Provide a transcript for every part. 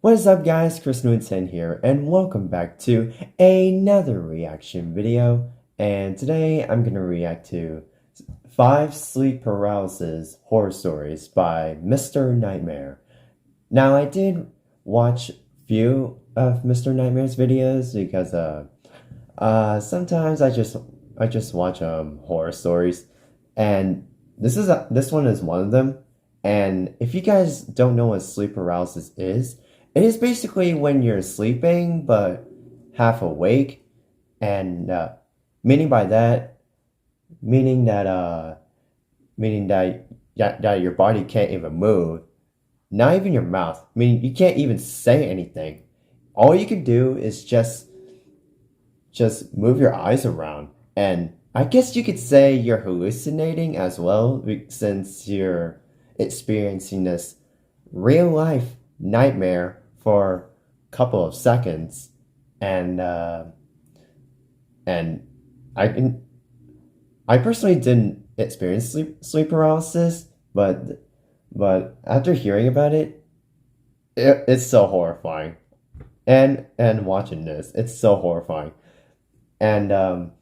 What is up guys, Chris Newton here, and welcome back to another reaction video. And today I'm going to react to 5 Sleep Paralysis Horror Stories by Mr. Nightmare. Now I did watch few of Mr. Nightmare's videos because sometimes I just watch horror stories, and this one is one of them. And if you guys don't know what sleep paralysis is, it is basically when you're sleeping but half awake, and meaning that your body can't even move, not even your mouth. Meaning you can't even say anything. All you can do is just move your eyes around, and I guess you could say you're hallucinating as well, since you're experiencing this real life nightmare for a couple of seconds. And I personally didn't experience sleep paralysis, but after hearing about it's so horrifying. And watching this, it's so horrifying. And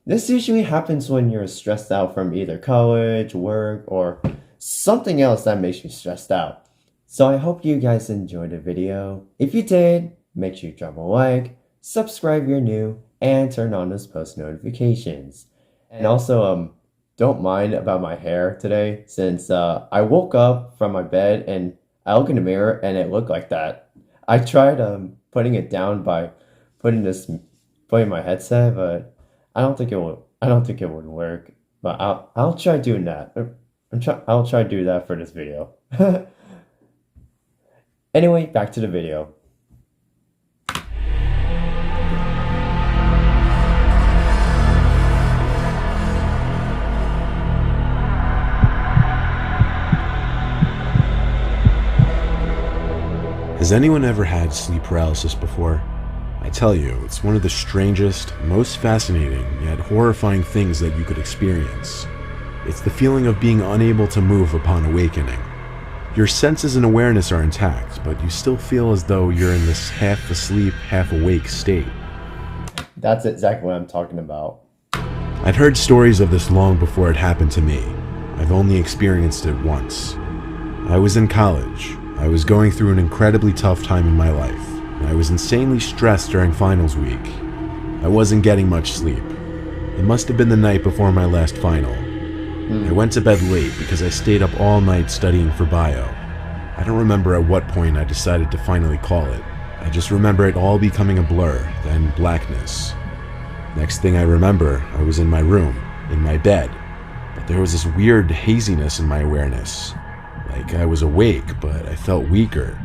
this usually happens when you're stressed out from either college, work, or something else that makes you stressed out. So I hope you guys enjoyed the video. If you did, make sure you drop a like, subscribe if you're new, and turn on those post notifications. And also, don't mind about my hair today, since I woke up from my bed and I look in the mirror and it looked like that. I tried putting it down by putting my headset, but I don't think it would work. But I'll try doing that. I'll try to do that for this video. Anyway, back to the video. Has anyone ever had sleep paralysis before? I tell you, it's one of the strangest, most fascinating, yet horrifying things that you could experience. It's the feeling of being unable to move upon awakening. Your senses and awareness are intact, but you still feel as though you're in this half asleep, half awake state. That's exactly what I'm talking about. I'd heard stories of this long before it happened to me. I've only experienced it once. I was in college. I was going through an incredibly tough time in my life. I was insanely stressed during finals week. I wasn't getting much sleep. It must have been the night before my last final. I went to bed late because I stayed up all night studying for bio. I don't remember at what point I decided to finally call it. I just remember it all becoming a blur, then blackness. Next thing I remember, I was in my room, in my bed, but there was this weird haziness in my awareness. Like I was awake, but I felt weaker.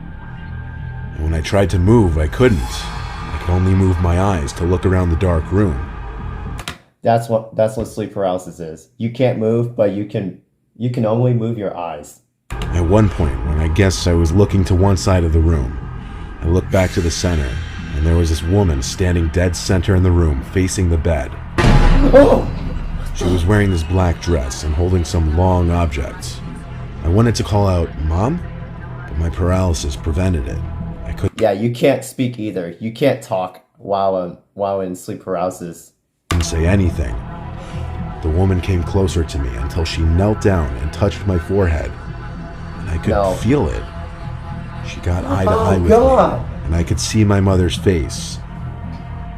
And when I tried to move, I couldn't. I could only move my eyes to look around the dark room. That's what sleep paralysis is. You can't move, but you can only move your eyes. At one point, when I guess I was looking to one side of the room, I looked back to the center, and there was this woman standing dead center in the room, facing the bed. Oh! She was wearing this black dress and holding some long object. I wanted to call out, "Mom?" but my paralysis prevented it. I couldn't. Yeah, you can't speak either. You can't talk while in sleep paralysis. Say anything. The woman came closer to me until she knelt down and touched my forehead, and I could feel it. She got eye to eye with me, and I could see my mother's face.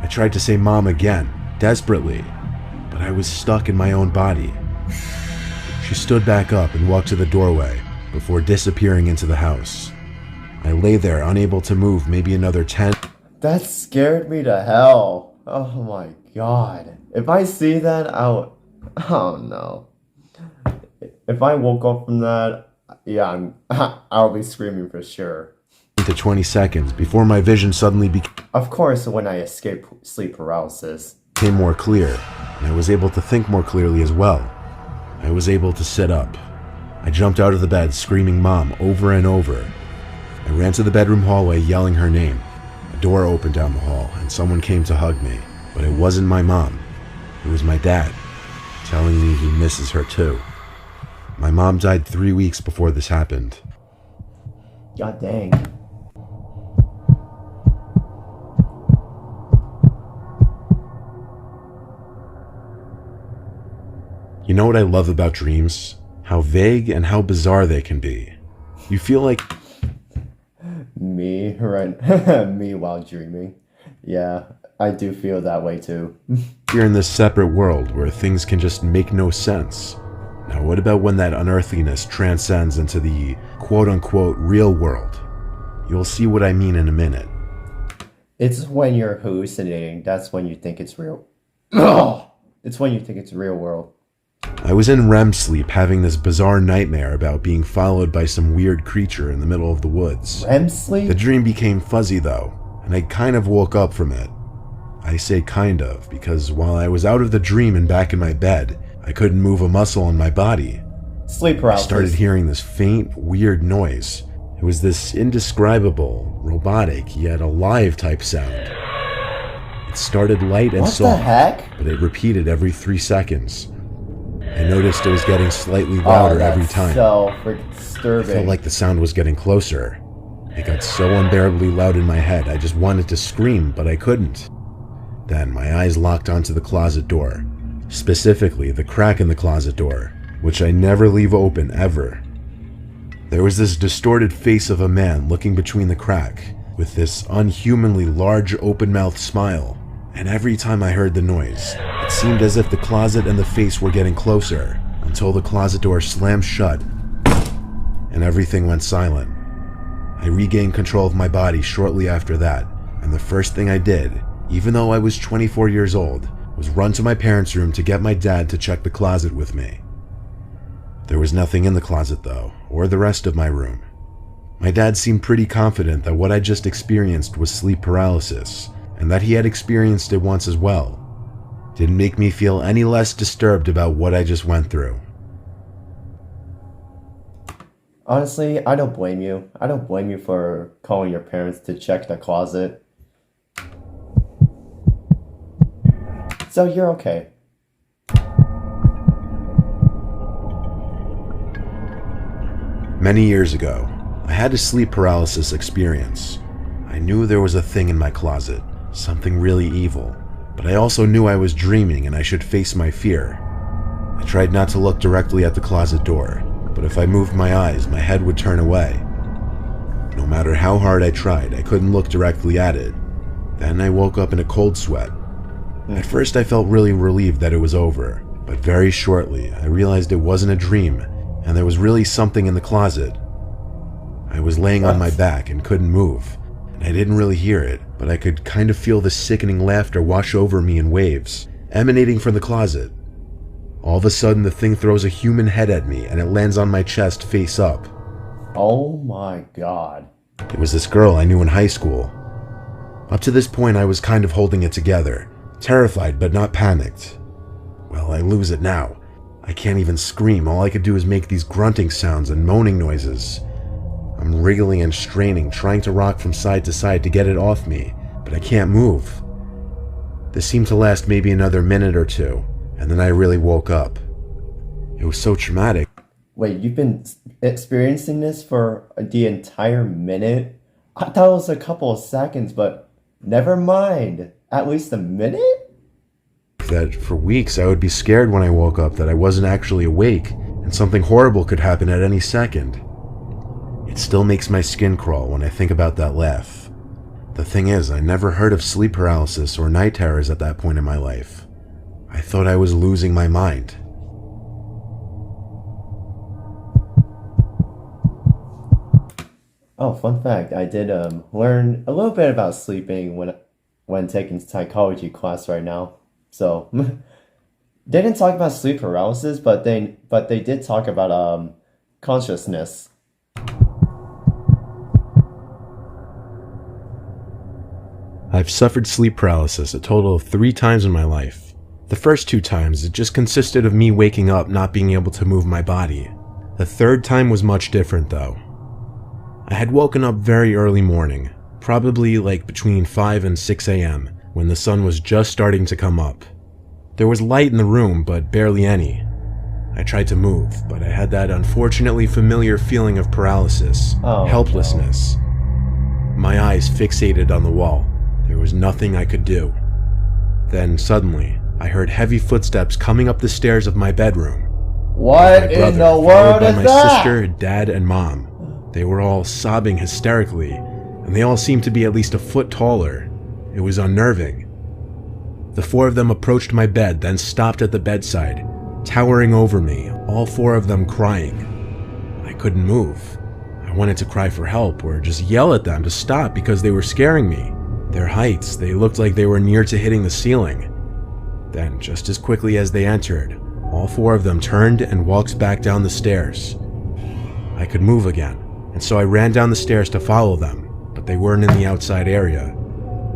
I tried to say "Mom" again, desperately, but I was stuck in my own body. She stood back up and walked to the doorway before disappearing into the house. I lay there unable to move maybe another 10. That scared me to hell. Oh my god. If I see that, oh no. If I woke up from that, yeah, I'll be screaming for sure. To 20 seconds before my vision suddenly Of course, when I escape sleep paralysis, became more clear, and I was able to think more clearly as well. I was able to sit up. I jumped out of the bed screaming "Mom" over and over. I ran to the bedroom hallway yelling her name. A door opened down the hall and someone came to hug me, but it wasn't my mom. It was my dad. telling me he misses her too. My mom died 3 weeks before this happened. God dang. You know what I love about dreams? How vague and how bizarre they can be. You feel like Me, right? Me while dreaming. Yeah, I do feel that way too. you're in this separate world where things can just make no sense. Now, what about when that unearthliness transcends into the quote-unquote real world? You'll see what I mean in a minute. It's when you're hallucinating, that's when you think it's real. It's when you think it's real world. I was in REM sleep having this bizarre nightmare about being followed by some weird creature in the middle of the woods. REM sleep? The dream became fuzzy though, and I kind of woke up from it. I say kind of because while I was out of the dream and back in my bed, I couldn't move a muscle on my body. Sleep I paralysis. started hearing this faint, weird noise. It was this indescribable, robotic, yet alive type sound. It started light and What the soft, heck? but it repeated every 3 seconds. I noticed it was getting slightly louder every that's time. so freaking I disturbing. felt like the sound was getting closer. It got so unbearably loud in my head, I just wanted to scream, but I couldn't. Then my eyes locked onto the closet door, specifically the crack in the closet door, which I never leave open ever. There was this distorted face of a man looking between the crack, with this unhumanly large open-mouthed smile, and every time I heard the noise, it seemed as if the closet and the face were getting closer, until the closet door slammed shut, and everything went silent. I regained control of my body shortly after that, and the first thing I did, even though I was 24 years old, was run to my parents' room to get my dad to check the closet with me. There was nothing in the closet though, or the rest of my room. My dad seemed pretty confident that what I just experienced was sleep paralysis, and that he had experienced it once as well. Didn't make me feel any less disturbed about what I just went through. Honestly, I don't blame you. I don't blame you for calling your parents to check the closet. So you're okay. Many years ago, I had a sleep paralysis experience. I knew there was a thing in my closet, something really evil, but I also knew I was dreaming and I should face my fear. I tried not to look directly at the closet door, but if I moved my eyes, my head would turn away. No matter how hard I tried, I couldn't look directly at it. Then I woke up in a cold sweat. At first I felt really relieved that it was over, but very shortly I realized it wasn't a dream and there was really something in the closet. I was laying on my back and couldn't move, and I didn't really hear it, but I could kind of feel the sickening laughter wash over me in waves, emanating from the closet. All of a sudden the thing throws a human head at me and it lands on my chest face up. Oh my god. It was this girl I knew in high school. Up to this point I was kind of holding it together, terrified but not panicked. Well, I lose it now. I can't even scream, all I could do is make these grunting sounds and moaning noises. I'm wriggling and straining, trying to rock from side to side to get it off me, but I can't move. This seemed to last maybe another minute or two, and then I really woke up. It was so traumatic. Wait, you've been experiencing this for the entire minute? I thought it was a couple of seconds, but never mind. At least a minute? That for weeks I would be scared when I woke up that I wasn't actually awake and something horrible could happen at any second. It still makes my skin crawl when I think about that laugh. The thing is, I never heard of sleep paralysis or night terrors at that point in my life. I thought I was losing my mind. Oh, fun fact, I did learn a little bit about sleeping when taking psychology class right now. So they didn't talk about sleep paralysis, but they did talk about consciousness. I've suffered sleep paralysis a total of 3 times in my life. The first 2 times, it just consisted of me waking up not being able to move my body. The third time was much different though. I had woken up very early morning, probably like between 5 and 6 a.m., when the sun was just starting to come up. There was light in the room, but barely any. I tried to move, but I had that unfortunately familiar feeling of paralysis, helplessness. My eyes fixated on the wall. There was nothing I could do. Then suddenly, I heard heavy footsteps coming up the stairs of my bedroom. What in the world is that? My sister, dad, and mom. They were all sobbing hysterically, and they all seemed to be at least a foot taller. It was unnerving. The four of them approached my bed, then stopped at the bedside, towering over me, all four of them crying. I couldn't move. I wanted to cry for help or just yell at them to stop because they were scaring me. Their heights, they looked like they were near to hitting the ceiling. Then, just as quickly as they entered, all four of them turned and walked back down the stairs. I could move again, and so I ran down the stairs to follow them, but they weren't in the outside area.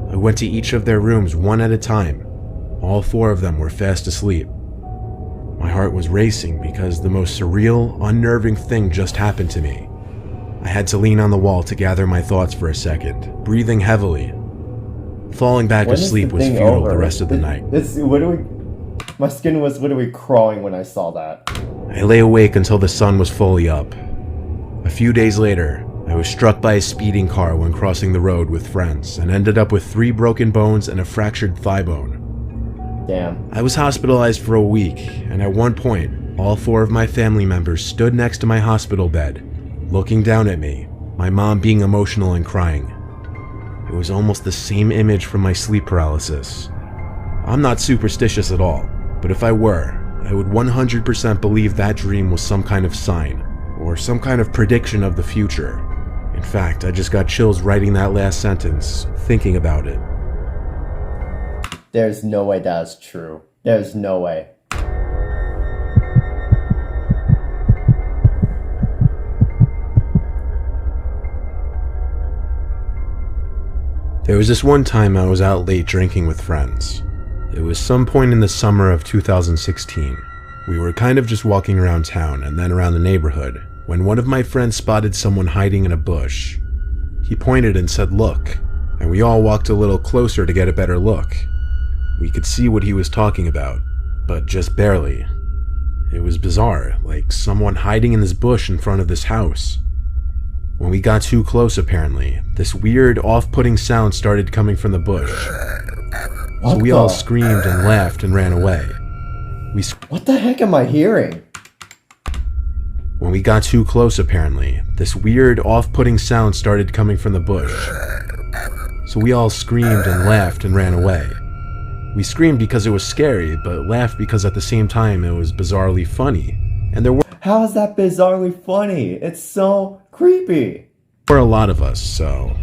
I went to each of their rooms one at a time. All four of them were fast asleep. My heart was racing because the most surreal, unnerving thing just happened to me. I had to lean on the wall to gather my thoughts for a second, breathing heavily. Falling back asleep was futile the rest of the night. My skin was literally crawling when I saw that. I lay awake until the sun was fully up. A few days later, I was struck by a speeding car when crossing the road with friends and ended up with 3 broken bones and a fractured thigh bone. Damn. I was hospitalized for a week, and at one point, all 4 of my family members stood next to my hospital bed, looking down at me, my mom being emotional and crying. It was almost the same image from my sleep paralysis. I'm not superstitious at all, but if I were, I would 100% believe that dream was some kind of sign, or some kind of prediction of the future. In fact, I just got chills writing that last sentence, thinking about it. There's no way that's true. There's no way. There was this one time I was out late drinking with friends. It was some point in the summer of 2016. We were kind of just walking around town and then around the neighborhood when one of my friends spotted someone hiding in a bush. He pointed and said, "Look," and we all walked a little closer to get a better look. We could see what he was talking about, but just barely. It was bizarre, like someone hiding in this bush in front of this house. When we got too close, apparently, this weird, off-putting sound started coming from the bush. So we all screamed and laughed and ran away. What the heck am I hearing? When we got too close, apparently, this weird, off-putting sound started coming from the bush. So we all screamed and laughed and ran away. We screamed because it was scary, but laughed because at the same time it was bizarrely funny. And there were... How is that bizarrely funny? It's so creepy. There were a lot of us, so...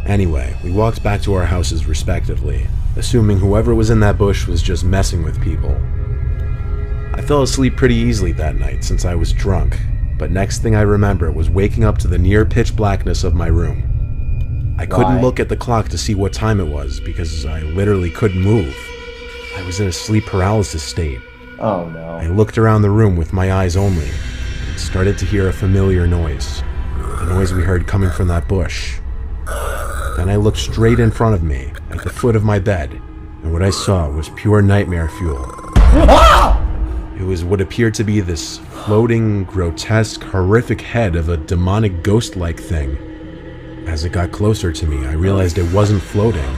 Anyway, we walked back to our houses respectively, assuming whoever was in that bush was just messing with people. I fell asleep pretty easily that night since I was drunk, but next thing I remember was waking up to the near pitch blackness of my room. I couldn't look at the clock to see what time it was because I literally couldn't move. I was in a sleep paralysis state. Oh no. I looked around the room with my eyes only and started to hear a familiar noise. The noise we heard coming from that bush. Then I looked straight in front of me, at the foot of my bed, and what I saw was pure nightmare fuel. It was what appeared to be this floating, grotesque, horrific head of a demonic ghost-like thing. As it got closer to me, I realized it wasn't floating.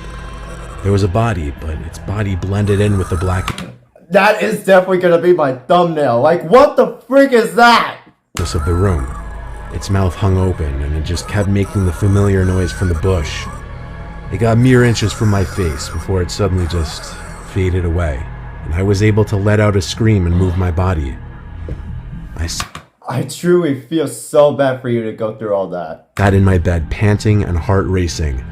There was a body, but its body blended in with the black... That is definitely gonna be my thumbnail. Like, what the freak is that? ...of the room. Its mouth hung open, and it just kept making the familiar noise from the bush. It got mere inches from my face before it suddenly just faded away, and I was able to let out a scream and move my body. I truly feel so bad for you to go through all that. Sat in my bed, panting and heart racing.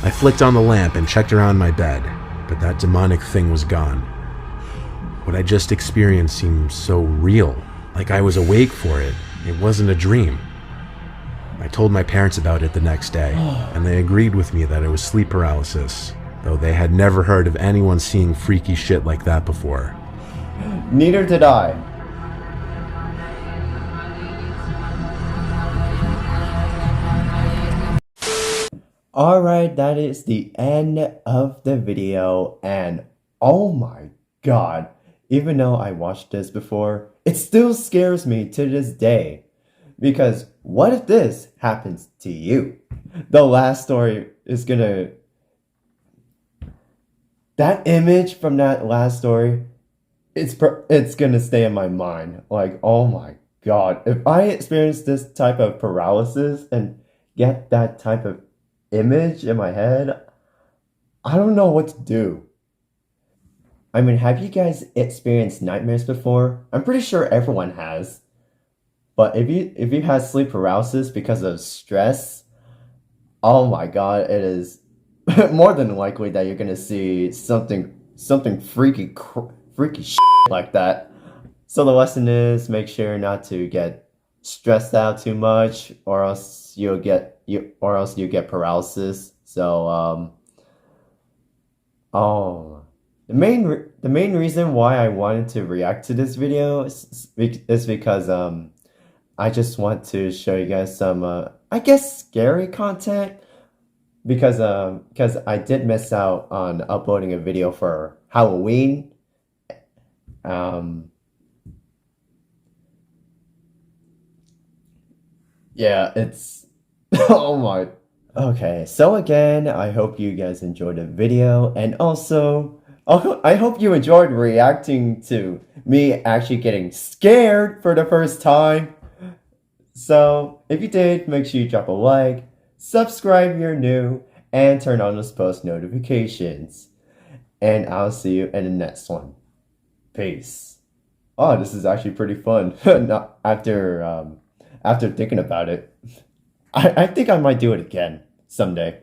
I flicked on the lamp and checked around my bed, but that demonic thing was gone. What I just experienced seemed so real, like I was awake for it. It wasn't a dream. I told my parents about it the next day, and they agreed with me that it was sleep paralysis, though they had never heard of anyone seeing freaky shit like that before. Neither did I. Alright, that is the end of the video, and oh my God, even though I watched this before, it still scares me to this day. Because what if this happens to you? The last story is gonna. That image from that last story, it's gonna stay in my mind. Like, oh my God. If I experience this type of paralysis and get that type of image in my head, I don't know what to do. I mean, have you guys experienced nightmares before? I'm pretty sure everyone has. But if you had sleep paralysis because of stress, oh my God, it is more than likely that you're gonna see something freaky shit like that. So the lesson is make sure not to get stressed out too much, or else you get paralysis. So oh, the main reason why I wanted to react to this video is because I just want to show you guys some I guess scary content because I did miss out on uploading a video for Halloween. Um, yeah, it's oh my. Okay, so again, I hope you guys enjoyed the video, and also I hope you enjoyed reacting to me actually getting scared for the first time. So if you did, make sure you drop a like, subscribe if you're new, and turn on those post notifications. And I'll see you in the next one. Peace. Oh, this is actually pretty fun. Not after thinking about it. I think I might do it again someday.